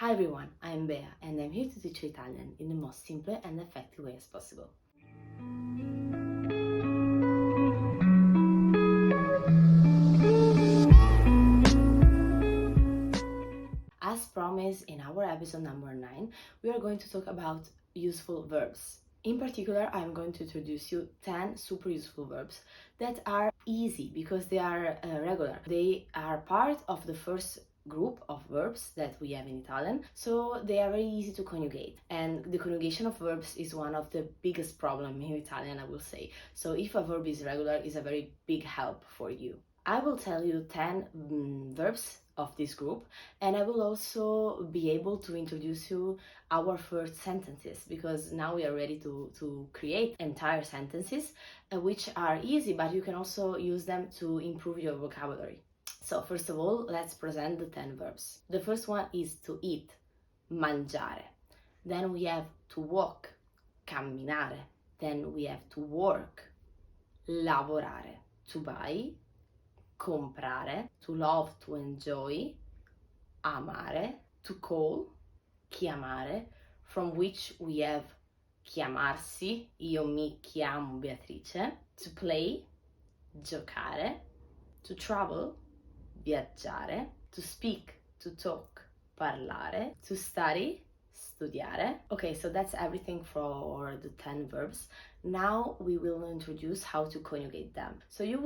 Hi everyone, I'm Bea and I'm here to teach you Italian in the most simple and effective way as possible. As promised in our episode number 9, we are going to talk about useful verbs. In particular, I'm going to introduce you 10 super useful verbs that are easy because they are regular. They are part of the first group of verbs that we have in Italian, so they are very easy to conjugate. And the conjugation of verbs is one of the biggest problems in Italian, I will say. So if a verb is regular, it's a very big help for you. I will tell you 10 verbs of this group, and I will also be able to introduce you our first sentences, because now we are ready to create entire sentences which are easy, but you can also use them to improve your vocabulary. So first of all, let's present the 10 verbs. The first one is to eat, mangiare. Then we have to walk, camminare. Then we have to work, lavorare. To buy, comprare. To love, to enjoy, amare. To call, chiamare, from which we have chiamarsi, io mi chiamo Beatrice. To play, giocare. To travel, viaggiare. To speak, to talk, parlare. To study, studiare. Okay, so that's everything for the 10 verbs. Now we will introduce how to conjugate them. So you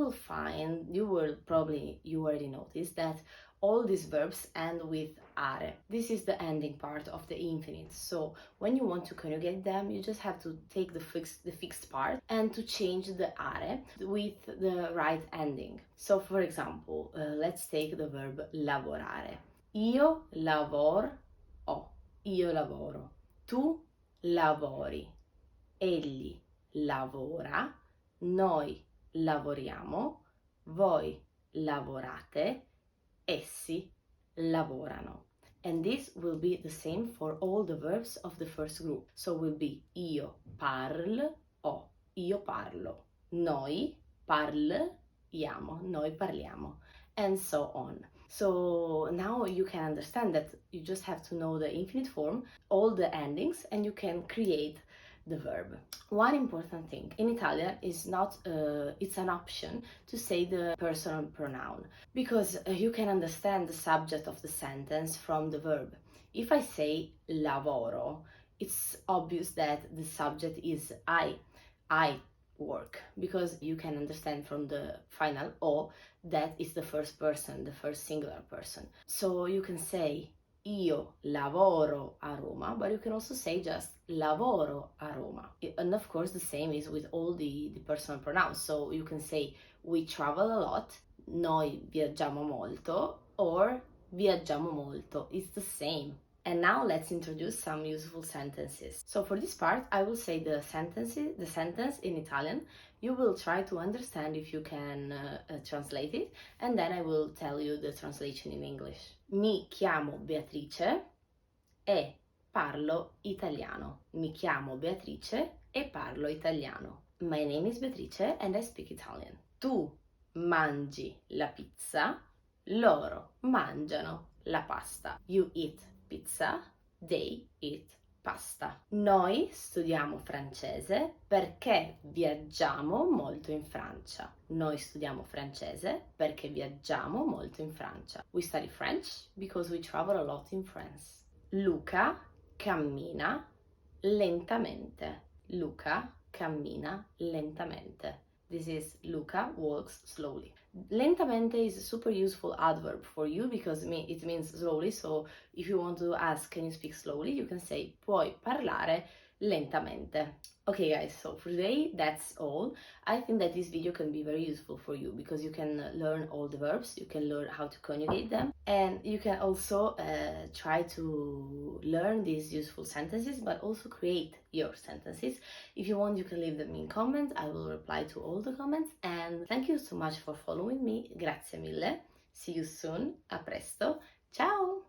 already noticed that all these verbs end with are. This is the ending part of the infinite. So when you want to conjugate them, you just have to take the fixed part and to change the are with the right ending. So for example, let's take the verb lavorare. Io lavoro. Io lavoro. Tu lavori. Egli lavora. Noi lavoriamo. Voi lavorate. Essi lavorano. And this will be the same for all the verbs of the first group. So will be io parlo. Io parlo. Noi parliamo. Noi parliamo. And so on. So now you can understand that you just have to know the infinite form, all the endings, and you can create the verb. One important thing in Italian is not it's an option to say the personal pronoun, because you can understand the subject of the sentence from the verb. If I say lavoro, it's obvious that the subject is I work, because you can understand from the final O that is the first person, the first singular person. So you can say io lavoro a Roma, but you can also say just lavoro a Roma. And of course the same is with all the personal pronouns. So you can say we travel a lot, noi viaggiamo molto, or viaggiamo molto. It's the same. And now let's introduce some useful sentences. So for this part, I will say the sentence in Italian. You will try to understand if you can translate it, and then I will tell you the translation in English. Mi chiamo Beatrice e parlo italiano. Mi chiamo Beatrice e parlo italiano. My name is Beatrice and I speak Italian. Tu mangi la pizza, loro mangiano la pasta. You eat pizza, they eat pasta. Noi studiamo francese perché viaggiamo molto in Francia. Noi studiamo francese perché viaggiamo molto in Francia. We study French because we travel a lot in France. Luca cammina lentamente. Luca cammina lentamente. This is Luca walks slowly. Lentamente is a super useful adverb for you because it means slowly. So if you want to ask, can you speak slowly? You can say, puoi parlare lentamente. Okay guys, so for today that's all. I think that this video can be very useful for you because you can learn all the verbs, you can learn how to conjugate them, and you can also try to learn these useful sentences, but also create your sentences. If you want, you can leave them in comments. I will reply to all the comments, and thank you so much for following me. Grazie mille. See you soon. A presto. Ciao!